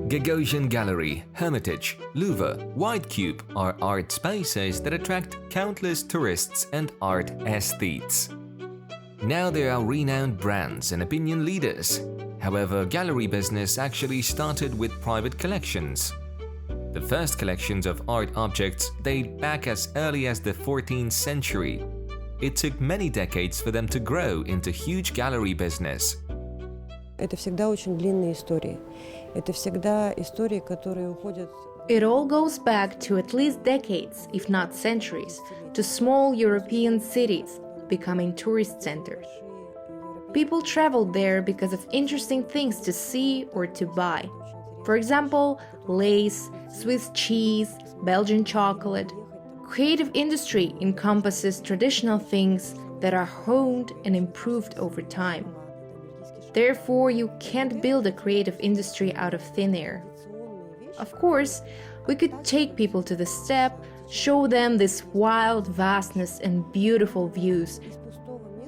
Gagosian Gallery, Hermitage, Louver, White Cube are art spaces that attract countless tourists and art aesthetes. Now they are renowned brands and opinion leaders. However, gallery business actually started with private collections. The first collections of art objects date back as early as the 14th century. It took many decades for them to grow into huge gallery business. Это всегда очень длинные истории. Это всегда истории, которые уходят. It all goes back to at least decades, if not centuries, to small European cities becoming tourist centers. People traveled there because of interesting things to see or to buy. For example, lace, Swiss cheese, Belgian chocolate. Creative industry encompasses traditional things that are honed and improved over time. Therefore, you can't build a creative industry out of thin air. Of course, we could take people to the steppe, show them this wild vastness and beautiful views.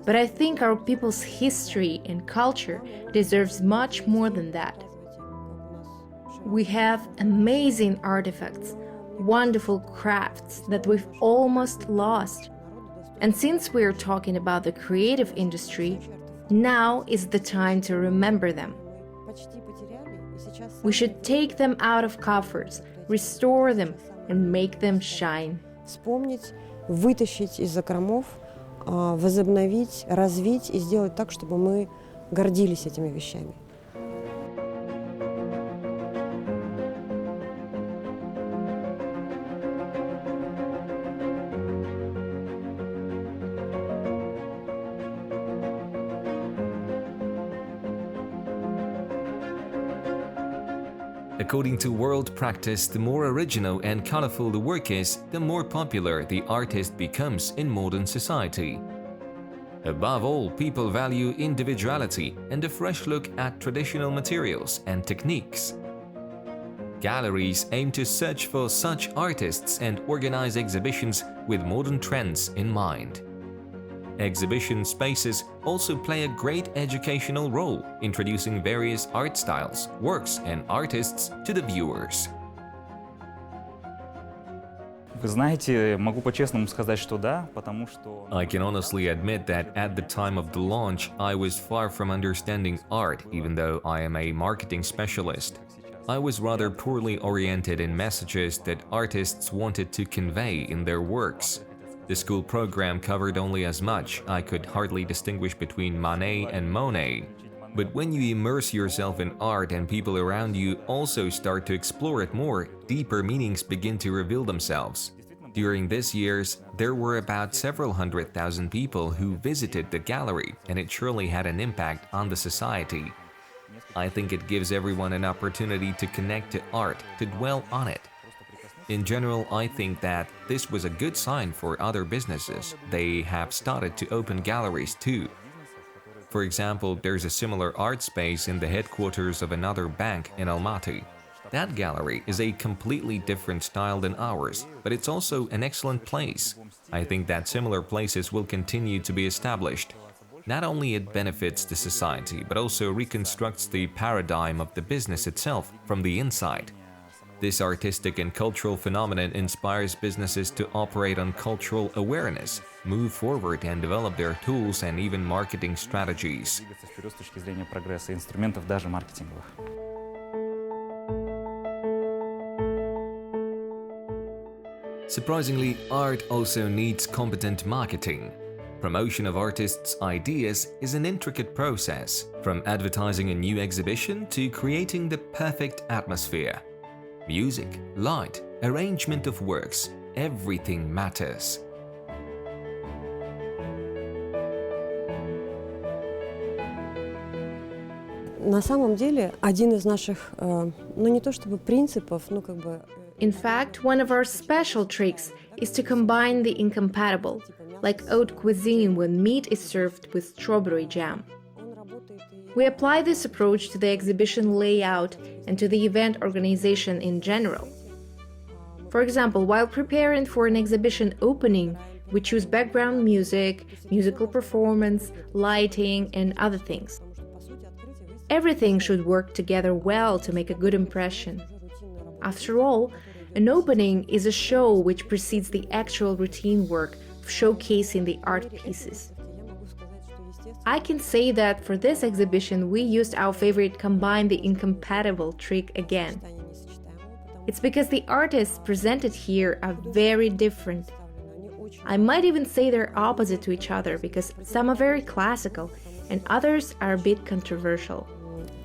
But I think our people's history and culture deserves much more than that. We have amazing artifacts, wonderful crafts that we've almost lost. And since we're talking about the creative industry, now is the time to remember them. We should take them out of coffers, restore them, and make them shine. Вспомнить, вытащить из закромов, возобновить, развить и сделать так, чтобы мы гордились этими вещами. According to world practice, the more original and colorful the work is, the more popular the artist becomes in modern society. Above all, people value individuality and a fresh look at traditional materials and techniques. Galleries aim to search for such artists and organize exhibitions with modern trends in mind. Exhibition spaces also play a great educational role, introducing various art styles, works, and artists to the viewers. Вы знаете, могу по-честному сказать, что да, потому что... I can honestly admit that at the time of the launch, I was far from understanding art, even though I am a marketing specialist. I was rather poorly oriented in messages that artists wanted to convey in their works. The school program covered only as much, I could hardly distinguish between Manet and Monet. But when you immerse yourself in art and people around you also start to explore it more, deeper meanings begin to reveal themselves. During these years, there were about several 100,000 people who visited the gallery, and it surely had an impact on the society. I think it gives everyone an opportunity to connect to art, to dwell on it. In general, I think that this was a good sign for other businesses. They have started to open galleries too. For example, there's a similar art space in the headquarters of another bank in Almaty. That gallery is a completely different style than ours, but it's also an excellent place. I think that similar places will continue to be established. Not only it benefits the society, but also reconstructs the paradigm of the business itself from the inside. This artistic and cultural phenomenon inspires businesses to operate on cultural awareness, move forward and develop their tools and even marketing strategies. Surprisingly, art also needs competent marketing. Promotion of artists' ideas is an intricate process, from advertising a new exhibition to creating the perfect atmosphere. Music, light, arrangement of works, everything matters. На самом деле, один из наших, ну не то чтобы принципов, ну как бы... In fact, one of our special tricks is to combine the incompatible, like haute cuisine when meat is served with strawberry jam. We apply this approach to the exhibition layout and to the event organization in general. For example, while preparing for an exhibition opening, we choose background music, musical performance, lighting, and other things. Everything should work together well to make a good impression. After all, an opening is a show which precedes the actual routine work of showcasing the art pieces. I can say that for this exhibition we used our favorite combine the incompatible trick again. It's because the artists presented here are very different. I might even say they're opposite to each other because some are very classical and others are a bit controversial.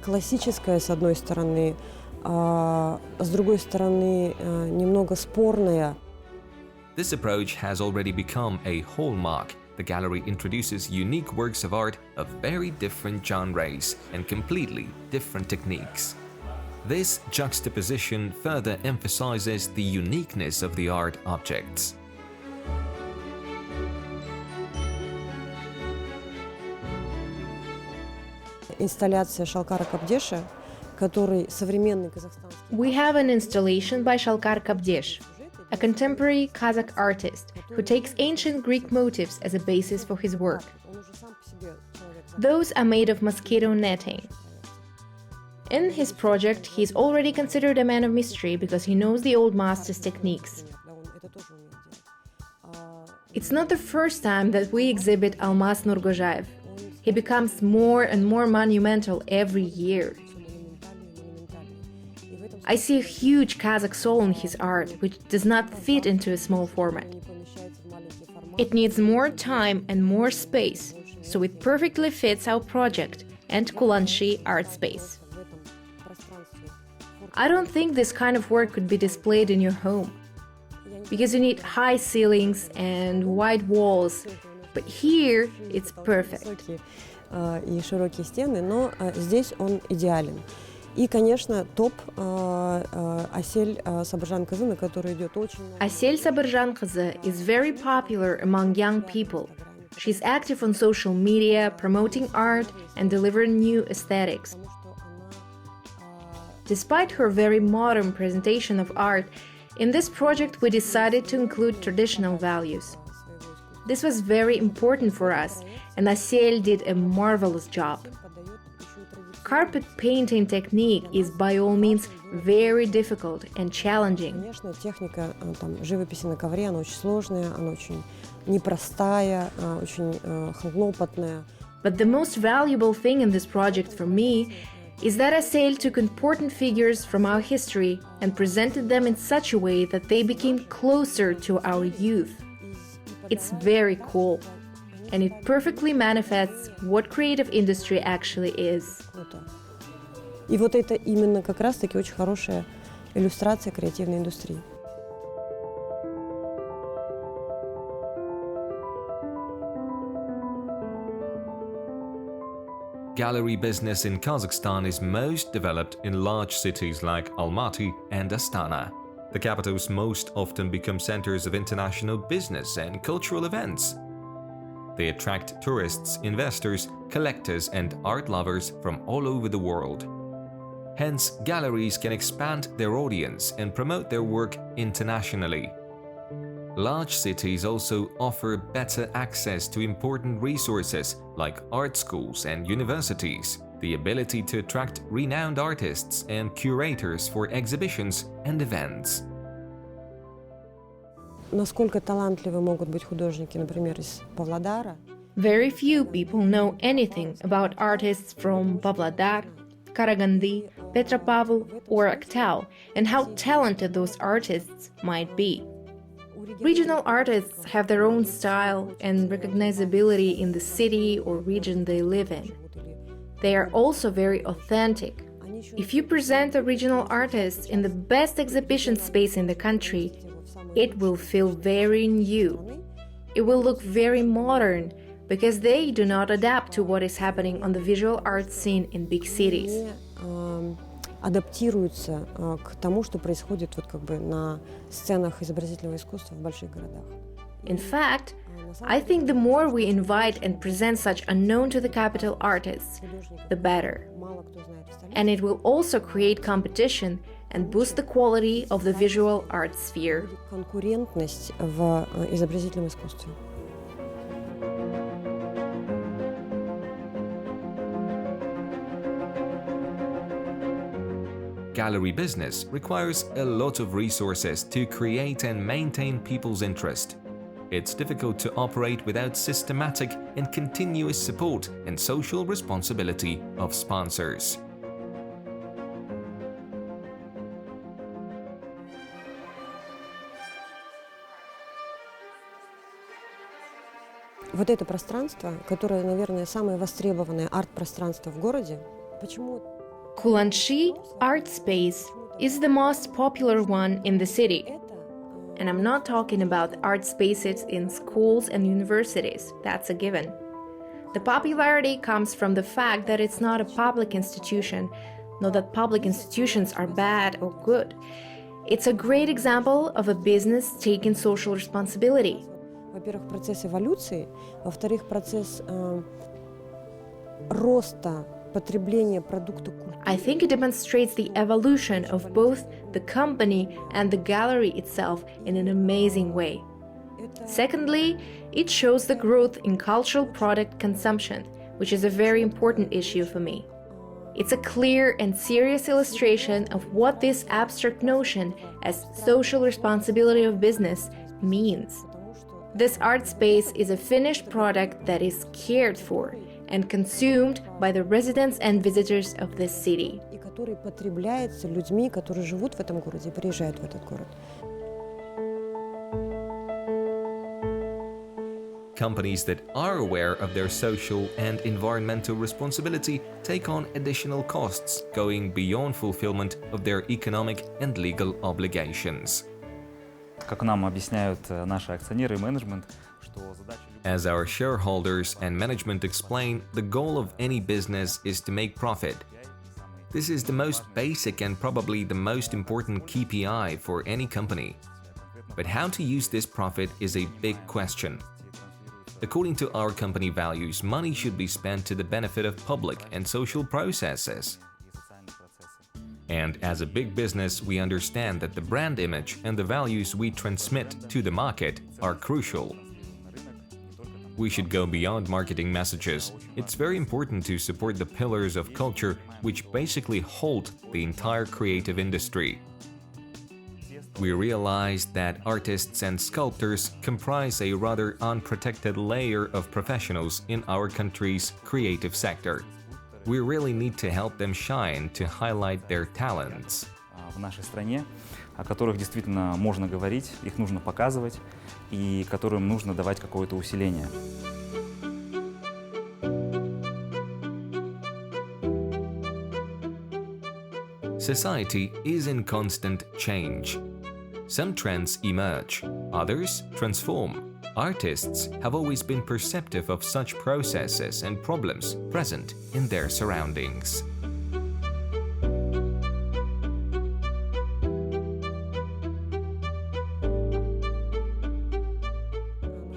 Классическая, с одной стороны, с другой стороны, немного спорная. This approach has already become a hallmark. The gallery introduces unique works of art of very different genres and completely different techniques. This juxtaposition further emphasizes the uniqueness of the art objects. Инсталляция Шалкара Кабдеша, который современный казахстанский. We have an installation by Shalkar Kabdesh, a contemporary Kazakh artist who takes ancient Greek motifs as a basis for his work. Those are made of mosquito netting. In his project, he is already considered a man of mystery because he knows the old master's techniques. It's not the first time that we exhibit Almas Nurgojaev. He becomes more and more monumental every year. I see a huge Kazakh soul in his art, which does not fit into a small format. It needs more time and more space, so it perfectly fits our project and Kulanshi art space. I don't think this kind of work could be displayed in your home, because you need high ceilings and wide walls, but here it's perfect. И широкие стены, но здесь он идеален. И, конечно, топ Асель Сабыржан-кызы, на который идет очень... Асель Сабыржан-кызы is very popular among young people. She's active on social media, promoting art and delivering new aesthetics. Despite her very modern presentation of art, in this project we decided to include traditional values. This was very important for us, and Aselь did a marvelous job. Carpet painting technique is by all means very difficult and challenging. Конечно, техника живописи на ковре, она очень сложная, она очень непростая, очень хлопотная. But the most valuable thing in this project for me is that Aselь took important figures from our history and presented them in such a way that they became closer to our youth. It's very cool, and it perfectly manifests what creative industry actually is. И вот это именно как раз-таки очень хорошая иллюстрация креативной индустрии. Gallery business in Kazakhstan is most developed in large cities like Almaty and Astana. The capitals most often become centers of international business and cultural events. They attract tourists, investors, collectors, and art lovers from all over the world. Hence, galleries can expand their audience and promote their work internationally. Large cities also offer better access to important resources like art schools and universities, the ability to attract renowned artists and curators for exhibitions and events. Насколько талантливы могут быть художники, например, из Павлодара? Very few people know anything about artists from Pavlodar, Karagandi, Petropavl, or Aktau, and how talented those artists might be. Regional artists have their own style and recognizability in the city or region they live in. They are also very authentic. If you present a regional artist in the best exhibition space in the country, it will feel very new. It will look very modern because they do not adapt to what is happening on the visual art scene in big cities. Адаптируются к тому, что происходит вот как бы на сценах изобразительного искусства в больших городах. In fact, I think the more we invite and present such unknown to the capital artists, the better. And it will also create competition and boost the quality of the visual art sphere. Конкурентность в изобразительном искусстве. gallery business requires a lot of resources to create and maintain people's interest. It's difficult to operate without systematic and continuous support and social responsibility of sponsors. Вот это пространство, которое, наверное, самое востребованное арт-пространство в городе, почему? Kulanshi Art Space is the most popular one in the city. And I'm not talking about art spaces in schools and universities, that's a given. The popularity comes from the fact that it's not a public institution, not that public institutions are bad or good. It's a great example of a business taking social responsibility. Во-первых, процесс эволюции, во-вторых, процесс роста потребления продукта культуры. I think it demonstrates the evolution of both the company and the gallery itself in an amazing way. Secondly, it shows the growth in cultural product consumption, which is a very important issue for me. It's a clear and serious illustration of what this abstract notion as social responsibility of business means. This art space is a finished product that is cared for and consumed by the residents and visitors of this city. И который потребляется людьми, которые живут в этом городе и приезжают в этот город. Companies that are aware of their social and environmental responsibility take on additional costs going beyond fulfillment of their economic and legal obligations. Как нам объясняют наши акционеры и менеджмент, что задача... As our shareholders and management explain, the goal of any business is to make profit. This is the most basic and probably the most important KPI for any company. But how to use this profit is a big question. According to our company values, money should be spent to the benefit of public and social processes. And as a big business, we understand that the brand image and the values we transmit to the market are crucial. We should go beyond marketing messages. It's very important to support the pillars of culture which basically hold the entire creative industry. We realized that artists and sculptors comprise a rather unprotected layer of professionals in our country's creative sector. We really need to help them shine to highlight their talents. В нашей стране, о которых действительно можно говорить, их нужно показывать и которым нужно давать какое-то усиление. Society is in constant change. Some trends emerge, others transform. Artists have always been perceptive of such processes and problems present in their surroundings.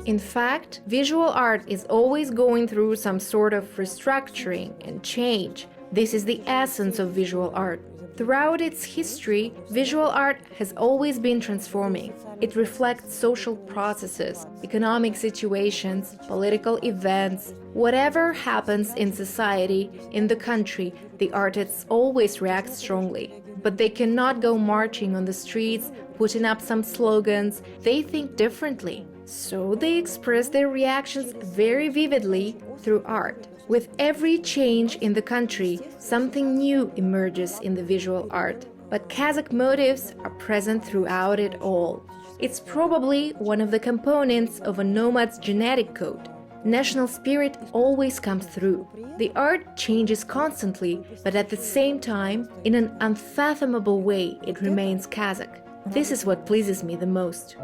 In fact, visual art is always going through some sort of restructuring and change. This is the essence of visual art. Throughout its history, visual art has always been transforming. It reflects social processes, economic situations, political events. Whatever happens in society, in the country, the artists always react strongly. But they cannot go marching on the streets, putting up some slogans. They think differently. So they express their reactions very vividly through art. With every change in the country, something new emerges in the visual art. But Kazakh motifs are present throughout it all. It's probably one of the components of a nomad's genetic code. National spirit always comes through. The art changes constantly, but at the same time, in an unfathomable way, it remains Kazakh. This is what pleases me the most.